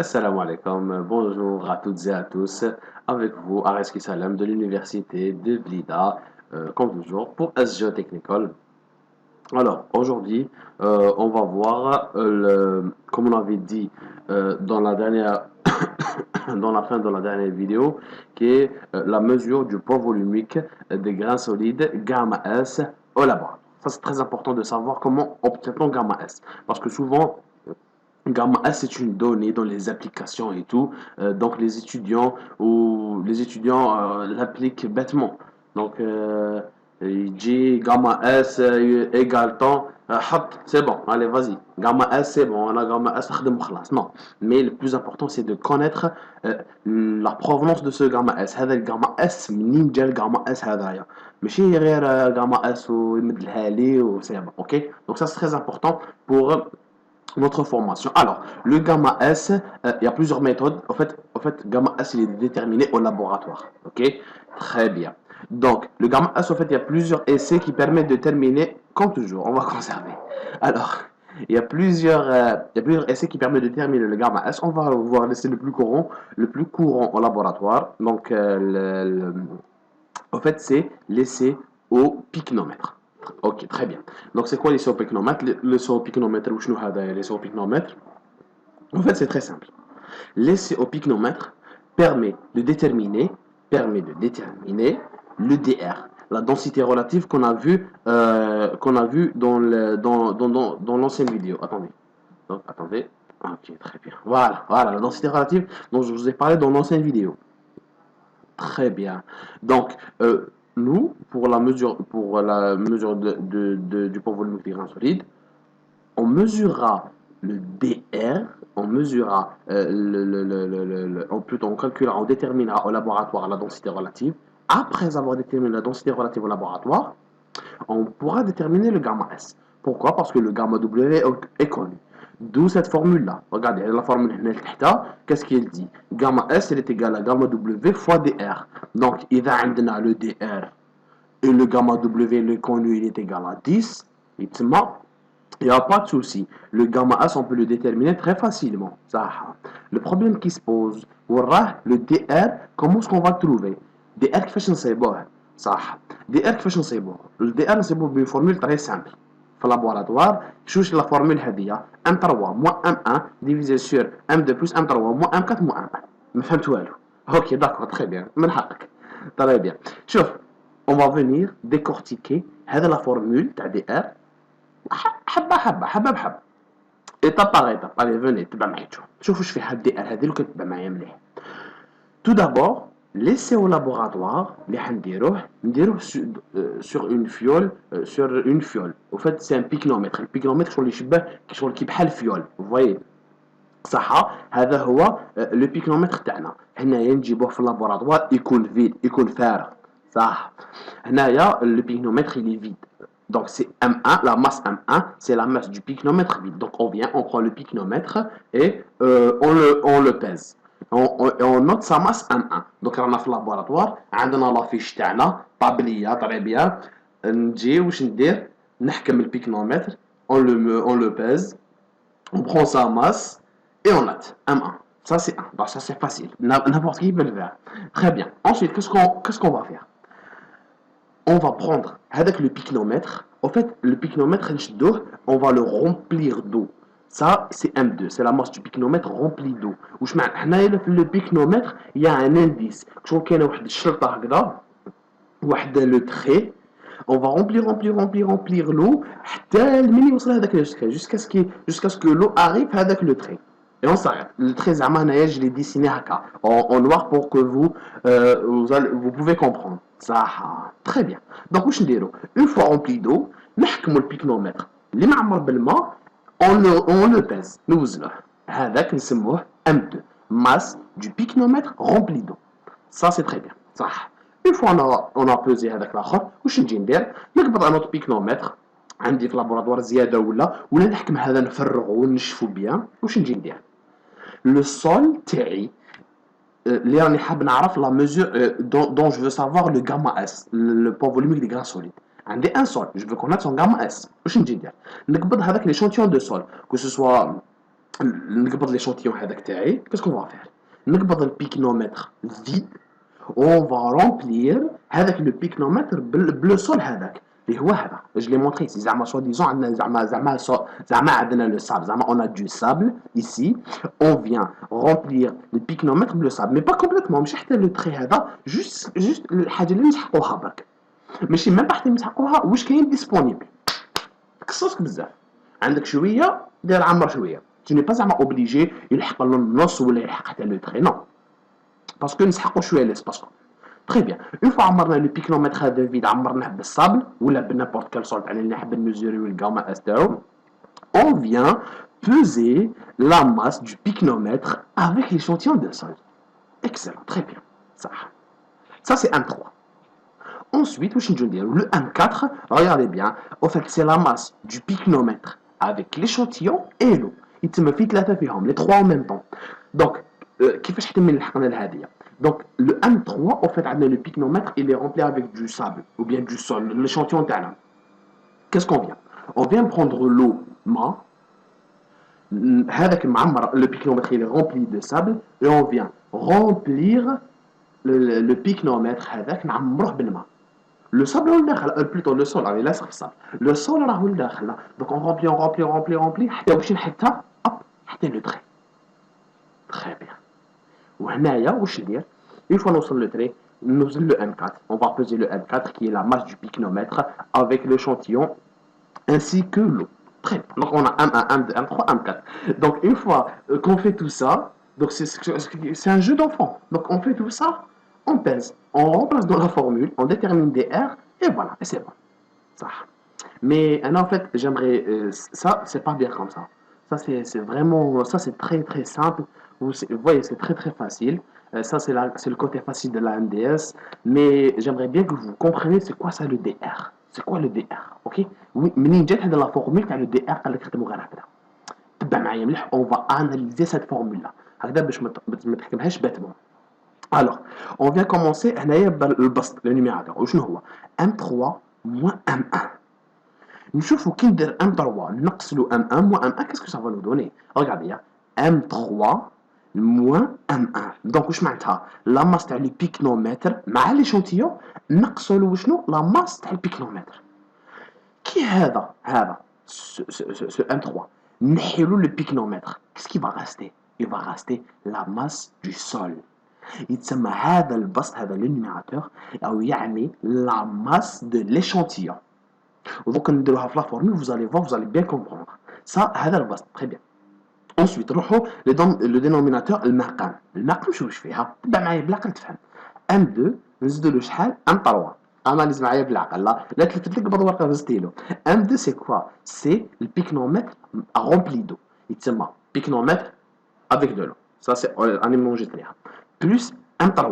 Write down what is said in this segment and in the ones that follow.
Assalamu alaikum, bonjour à toutes et à tous. Avec vous, Areski Salam de l'université de Blida, comme toujours, pour SGE Technical. Alors, aujourd'hui, on va voir, comme on avait dit dans la dernière, dans la fin de la dernière vidéo, qui est la mesure du poids volumique des grains solides gamma S au laboratoire. Ça, c'est très important de savoir comment obtient-on gamma S. Parce que souvent, gamma S c'est une donnée dans les applications et tout. Donc les étudiants l'appliquent bêtement. Donc il dit gamma S égale temps. C'est bon, allez vas-y. Gamma S c'est bon, on a gamma S خدم وخلاص. Non, mais le plus important c'est de connaître la provenance de ce gamma S. هذا الجاما S منين جا الجاما S هذايا. ماشي غير جاما S ويمدلها لي وسي bon, ok. Donc ça c'est très important pour notre formation. Alors, le gamma S, il y a plusieurs méthodes. En fait, gamma S, il est déterminé au laboratoire. Ok. Très bien. Donc, le gamma S, en fait, il y a plusieurs essais qui permettent de déterminer, comme toujours, on va conserver. Alors, il y a plusieurs essais qui permettent de déterminer le gamma S. On va voir l'essai le plus courant au laboratoire. Donc, en fait, c'est l'essai au pycnomètre. Ok, très bien. Donc, c'est quoi l'essai au pycnomètre? L'essai au pycnomètre, ou l'essai au pycnomètre? En fait, c'est très simple. L'essai au pycnomètre permet de déterminer le DR, la densité relative qu'on a vu dans l'ancienne vidéo. Attendez. Ok, très bien. Voilà, la densité relative dont je vous ai parlé dans l'ancienne vidéo. Très bien. Donc, nous, pour la mesure du poids volumique des grains solides, on mesurera le DR, on mesurera, plutôt on calculera, on déterminera au laboratoire la densité relative. Après avoir déterminé la densité relative au laboratoire, on pourra déterminer le gamma S. Pourquoi? Parce que le gamma W est connu. D'où cette formule-là. Regardez, la formule qu'est-ce qu'il dit? Gamma S, elle est égale à gamma W fois DR. Donc, il a le DR et le gamma W, le connu, il est égal à 10. Il n'y a pas de souci. Le gamma S, on peut le déterminer très facilement. Le problème qui se pose, le DR, comment est-ce qu'on va le trouver? DR كيفاش نصيبوه؟ صح. DR كيفاش نصيبوه؟ الDR نصيبوه بune formule très simple. في اللابوراتوار شوش la formule هذه M3 moins M1 divisé sur M2 plus M3 moins M4 moins M1. ما فهمت والو. Ok, d'accord, très bien. من حقك. Très bien. شوف, on va venir décortiquer هذه la formule تاع DR حبة بحبة. étape par étape. Allez, venez, تبع معايا تشوف. شوفوا واش فيها الدي ار هذه لو كتبع معايا مليح. Tout d'abord, l'essai au laboratoire, نديروه sur une fiole. Au fait, c'est un pycnomètre. البيكنومتر شغل يشبه شغل كي بحال فيول. Vous voyez. صح. هذا هو لو بيكنومتر تاعنا. هنايا نجيبوه في اللابوراتوار يكون فيد، يكون فارغ. صح. هنايا le pycnomètre il est vide. Donc c'est M1, la masse M1, c'est la masse du pycnomètre vide. Donc on prend le pycnomètre et on le pèse. On note sa masse M1. Donc رانا في اللابوراتوار عندنا لافيش تاعنا طابليه très bien. نجي واش ندير؟ نحكم البيكنومètre, on le pèse, on prend sa masse et on note M1. Ça c'est 1. Donc ça c'est facile. N'importe qui peut le faire. Très bien. Ensuite, qu'est-ce qu'on va faire? On va prendre avec le pycnomètre. En fait, le pycnomètre, on va le remplir d'eau. Ça, c'est M2. C'est la masse du pycnomètre remplie d'eau. Le pycnomètre, il y a un indice. Le trait. On va remplir l'eau jusqu'à ce que l'eau arrive avec le trait. Et on s'arrête. Le trait, je l'ai dessiné en noir pour que vous pouvez comprendre. Ça, très bien. Donc, une fois rempli d'eau, نحكموا البيكنومتر اللي معمر بالماء, on le pèse, نوزنه. هذاك نسموه M2, masse du pycnomètre rempli d'eau. Ça, c'est très bien. صح. Une fois on a pesé هذاك الاخر, واش نجي ندير؟ نقبض ان اوت بيكنومتر عندي في لابوراتوار زياده ولا نحكم هذا نفرغه ونشفو بيان. واش نجي ندير؟ لو سول تاعي اللي راني حاب نعرف لا mesure dont je veux savoir le gamma S, le poids volumique des grains solides. عندي un sol, je veux connaître son gamma S. واش نجي ندير؟ نقبض هذاك l'échantillon de sol, que ce soit نقبض l'échantillon هذاك تاعي. qu'est-ce qu'on va faire؟ نقبض البيكنومتر vide on va remplir هذاك لو بيكنومتر بلو سول هذاك اللي هو هذا. je l'ai montré ici زعما سوا ديزون عندنا زعما عندنا لو سابل زعما on a du sable ici on vient remplir le picnomètre bleu sable mais pas complètement مش حتى لو تري هذا juste الحاجه اللي نسحقوها برك ماشي ميم حتى نسحقوها واش كاين ديسپونيبل كسوسك بزاف عندك شويه دير عمر شويه tu n'es pas زعما obligé يلحق النص ولا يلحق حتى لو تري non باسكو نسحقوا شويه ليسباس. Très bien. Une fois عمرنا le picnomètre هذا فيد عمرناه بالصابل ولا بنابورت كال سولت على اللي نحب نميزوريو الغاما اس تاعو on vient peser la masse du picnomètre avec l'échantillon de sol. Excellent, très bien. Ça c'est M3. Ensuite, je vais dire le M4, regardez bien, en fait c'est la masse du picnomètre avec l'échantillon et l'eau. Il me fait les trois en même temps. Donc, كيفاش حتى من لحقنا لهذه. Donc le M3 en fait le picnomètre il est rempli avec du sable ou bien du sol l'échantillon تاعنا. Qu'est-ce qu'on vient? On vient prendre l'eau ما هذاك المعمر le picnomètre il est rempli de sable et on vient remplir le picnomètre هذاك نعمروه بالماء. Le sable هو داخل plutôt le sol راه لاصق في الصابل. Le sol راهو داخل. Donc on remplit حتى واش حتى حتى لو تري. Très bien. وهنايا واش ندير une fois نوصل le trait نوصل le M4 on va peser le M4 qui est la masse du picnomètre avec l'échantillon ainsi que l'eau. Très bien. Donc on a M1, M2, M3, M4. Donc une fois qu'on fait tout ça, donc c'est un jeu d'enfant. Donc on fait tout ça, on pèse, on remplace dans la formule, on détermine des R et voilà, et c'est bon. Ça. Mais en fait j'aimerais ça c'est pas bien comme ça. Ça c'est vraiment ça c'est très très simple. Vous voyez, c'est très très facile. Ça, c'est le côté facile de la MDS. Mais j'aimerais bien que vous compreniez c'est quoi ça le DR. C'est quoi le DR? Ok? Oui, منين جات هذه la formule تاع le DR قال لك خدموا غير هكذا. تبع معايا مليح. On va analyser cette formule là. هكذا باش ما تحكمهاش باتمون. Alors, on vient commencer هنايا بالبسط le numérateur. وشنو هو؟ M3 moins M1. نشوفوا كي ندير M3 نقص له M1 moins M1 qu'est-ce que ça va nous donner? Regardez, M3 moins M1. Donc واش معناتها لا ماس تاع لو بيكنومتر مع ليشونتيون نقصوا له وشنو لا ماس تاع البيكنومتر. كي هذا ce M3 نحيو له لو بيكنومتر qu'est-ce qui va rester? Il va rester la masse du sol. يتسمى هذا البسط هذا لو نيميراتور او يعني la masse de l'échantillon. ودوك نديروها في لا فورمول vous allez voir vous allez bien comprendre. Ça هذا البسط très bien. ensuite نروحو لو دينوميناتور المقام. المقام شو واش فيها؟ تبع معايا بالعقل تفهم. M2 نزيدو له شحال؟ M3. اناليز معايا بالعقل لا تلتف لك قبض ورقه بستيلو. M2 سي كوا؟ سي البيكنومتر رومبلي دو. يتسمى بيكنومتر افيك دو لو. سا سي اني مونجيت ليها. بلس M3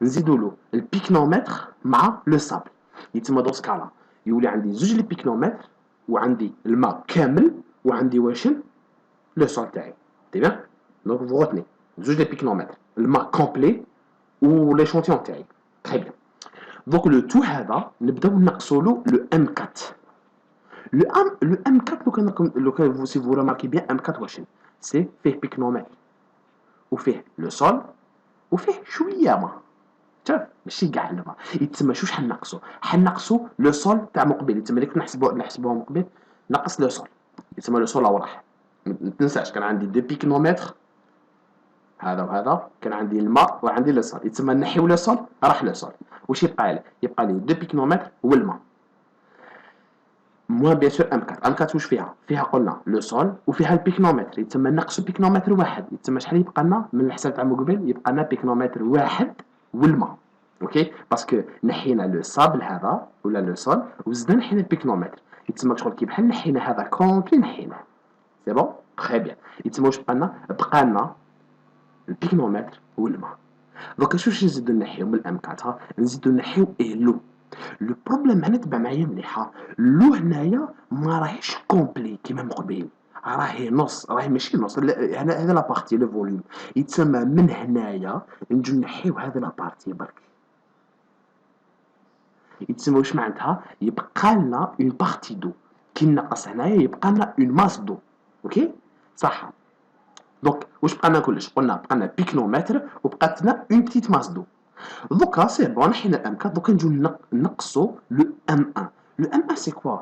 نزيدو له البيكنومتر مع لو سابل. يتسمى دون سكالا يولي عندي زوج لي بيكنومتر وعندي الماء كامل وعندي واشن le sol تاعي. T'es bien? Donc vous retenez زوج لي بيكنومتر الماء كومبلي و l'échantillon تاعي. Très bien. Donc le tout هذا نبداو نقصوا له le M4. Le M4 لو كان si vous remarquez bien M4 واش سي فيه بيكنومتر وفيه لو سول وفيه شويه ما شوف ماشي كاع الماء. يتسمى شو حنقصوا؟ حنقصوا لو سول تاع مقبل. يتسمى لك نحسبوها مقبل نقص لو سول. يتسمى لو سول راح ما تنساش كان عندي دو بيكنومتر هذا وهذا كان عندي الماء وعندي لو سول. يتسمى نحيو لو سول راح لو سول. واش يبقى لي؟ يبقى لي دو بيكنومتر والماء موان بيان سور M4 واش فيها؟ فيها قلنا لو سول وفيها البيكنومتر. يتسمى نقصوا بيكنومتر واحد. يتسمى شحال يبقى لنا من الحساب تاع قبل؟ يبقى لنا بيكنومتر واحد والماء. اوكي باسكو نحينا لو سابل هذا ولا لو سول وزدنا نحينا البيكنومتر. يتسمى شغل كي بحال نحينا هذا كومبلي نحيناه. سي بون تري بيان. يتسمى واش بقى لنا البيكنومتر والماء. دوكا شوف نزيدو نحيو من الام4 نزيدو نحيو لو. لو بروبليم هنا تبع معايا مليحه لو هنايا ما راهيش كومبلي كيما من قبيل راهي نص راهي ماشي نص هذا لا بارتي لو فوليوم. يتسمى من هنايا نجو نحيو هذا لا بارتي برك. يتسمى واش معناتها يبقى لنا اون بارتي دو كي نقص هنايا يبقى لنا اون ماس دو. اوكي صح. Donc, واش بقى كلش قلنا بقى لنا بيكنومتر وبقات لنا اون بتيت ماس دو. دوكا سي بون حينا الام 4 دوكا نجيو نقصوا لو ام 1. لو ام 1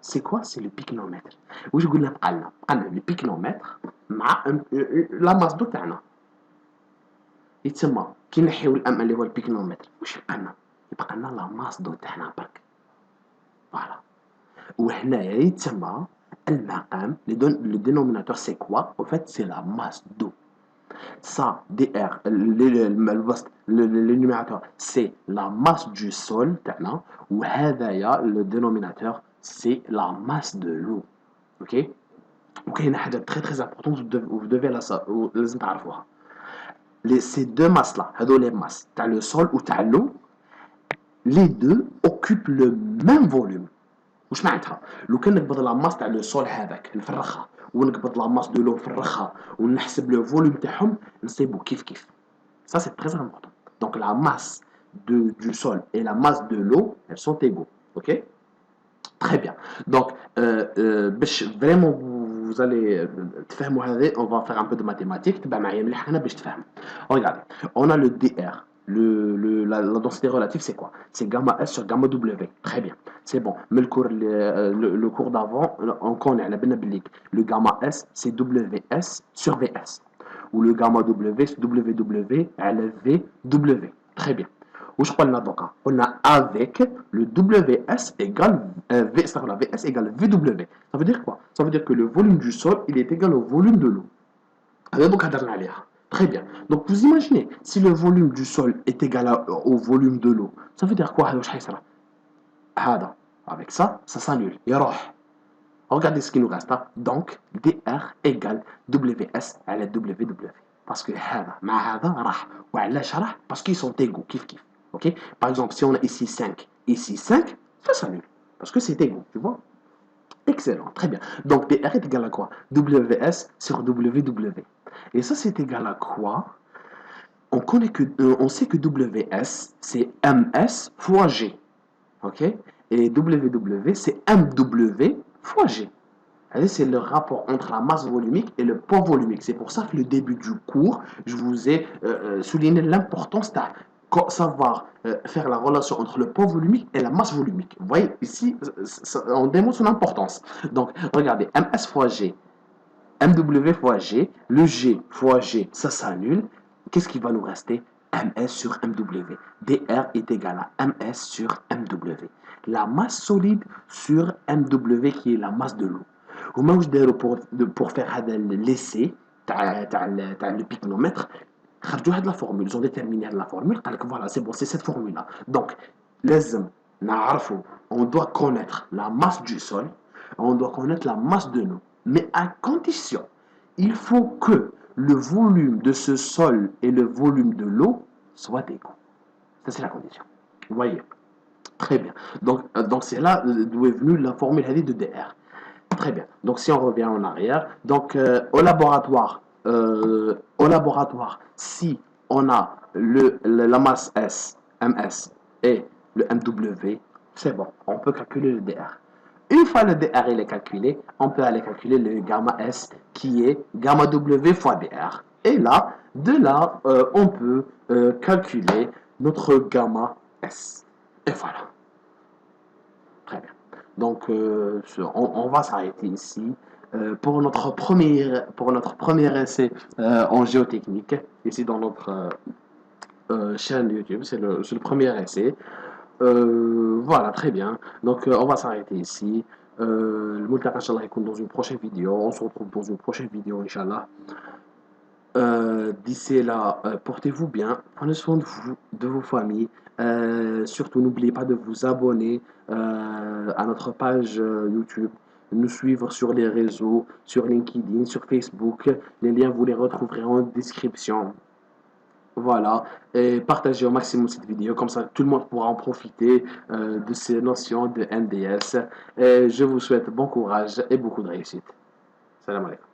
سي كوا سي لو بيكنومتر. واش قلنا بقى لنا لو بيكنومتر مع لا ماس دو تاعنا يتسمى كي نحيو الام 1 اللي هو البيكنومتر واش يبقى لنا لا ماس دو تاعنا برك. فوالا وهنايا يتسمى المقام le dénominateur c'est quoi? En fait c'est la masse d'eau. Ça dr le numérateur c'est la masse du sol تاعنا وهذايا le dénominateur c'est la masse de l'eau. OK. وكاينه حاجه très très importante vous devez لازم تعرفوها. Ces deux masses là هذو les masses تاع le sol ou تاع l'eau les deux occupent le même volume. واش معناتها؟ لو كان نقبض لا ماس تاع لو سول هذاك نفرخها ونقبض لا ماس دو لو نفرخها ونحسب لو فوليوم تاعهم نصيبو كيف كيف. Ça c'est très important. Donc la masse du sol et la masse de l'eau elles sont égaux. OK? Très bien. Donc باش vraiment vous allez تفهموا هذا on va faire un peu de mathématiques تبع معايا مليح هنا باش تفهموا. Regardez, on a le dr. La densité relative, c'est quoi? C'est gamma S sur gamma W. Très bien. C'est bon. Mais le cours d'avant, on connaît le gamma S, c'est WS sur VS. Ou le gamma W, c'est WW à la VW. Très bien. Où je parle donc? On a avec le WS égale VS égale VW. Ça veut dire quoi? Ça veut dire que le volume du sol, il est égal au volume de l'eau. Donc, très bien. Donc, vous imaginez, si le volume du sol est égal au volume de l'eau, ça veut dire quoi? Avec ça, ça s'annule. Regardez ce qui nous reste. Donc, dr égale ws à la ww. Parce que parce qu'ils sont égaux. Ok? Par exemple, si on a ici 5, ça s'annule. Parce que c'est égaux, tu vois? Excellent, très bien. Donc, dr est égal à quoi? Ws sur ww. Et ça, c'est égal à quoi? On sait que WS, c'est MS fois G. OK? Et WW, c'est MW fois G. C'est le rapport entre la masse volumique et le poids volumique. C'est pour ça que le début du cours, je vous ai souligné l'importance de savoir faire la relation entre le poids volumique et la masse volumique. Vous voyez, ici, on démontre son importance. Donc, regardez, MS fois G, MW fois G, le G fois G, ça s'annule. Qu'est-ce qui va nous rester? MS sur MW. dr est égal à MS sur MW. La masse solide sur MW qui est la masse de l'eau. Comment je dirais pour faire l'essai, le picnomètre, la formule. Ils ont déterminé la formule. Voilà, c'est bon, c'est cette formule-là. Donc, on doit connaître la masse du sol, on doit connaître la masse de l'eau. Mais à condition, il faut que le volume de ce sol et le volume de l'eau soient égaux. Ça, c'est la condition. Vous voyez? Très bien. Donc c'est là d'où est venue la formule de dr. Très bien. Donc, si on revient en arrière, donc au laboratoire, si on a la masse S, MS et le MW, c'est bon, on peut calculer le dr. Une fois le dr il est calculé, on peut aller calculer le gamma S qui est gamma W fois dr. Et là, de là, on peut calculer notre gamma S. Et voilà. Très bien. Donc, on va s'arrêter ici pour notre premier essai en géotechnique, ici dans notre chaîne YouTube. C'est le premier essai. Voilà, très bien. Donc, on va s'arrêter ici. Le multaq, Inch'Allah, dans une prochaine vidéo. On se retrouve dans une prochaine vidéo, Inch'Allah. D'ici là, portez-vous bien, prenez soin de vous, de vos familles. Surtout, n'oubliez pas de vous abonner à notre page YouTube, nous suivre sur les réseaux, sur LinkedIn, sur Facebook. Les liens, vous les retrouverez en description. Voilà, et partagez au maximum cette vidéo, comme ça tout le monde pourra en profiter de ces notions de NDS. Et je vous souhaite bon courage et beaucoup de réussite. Salam alaikum.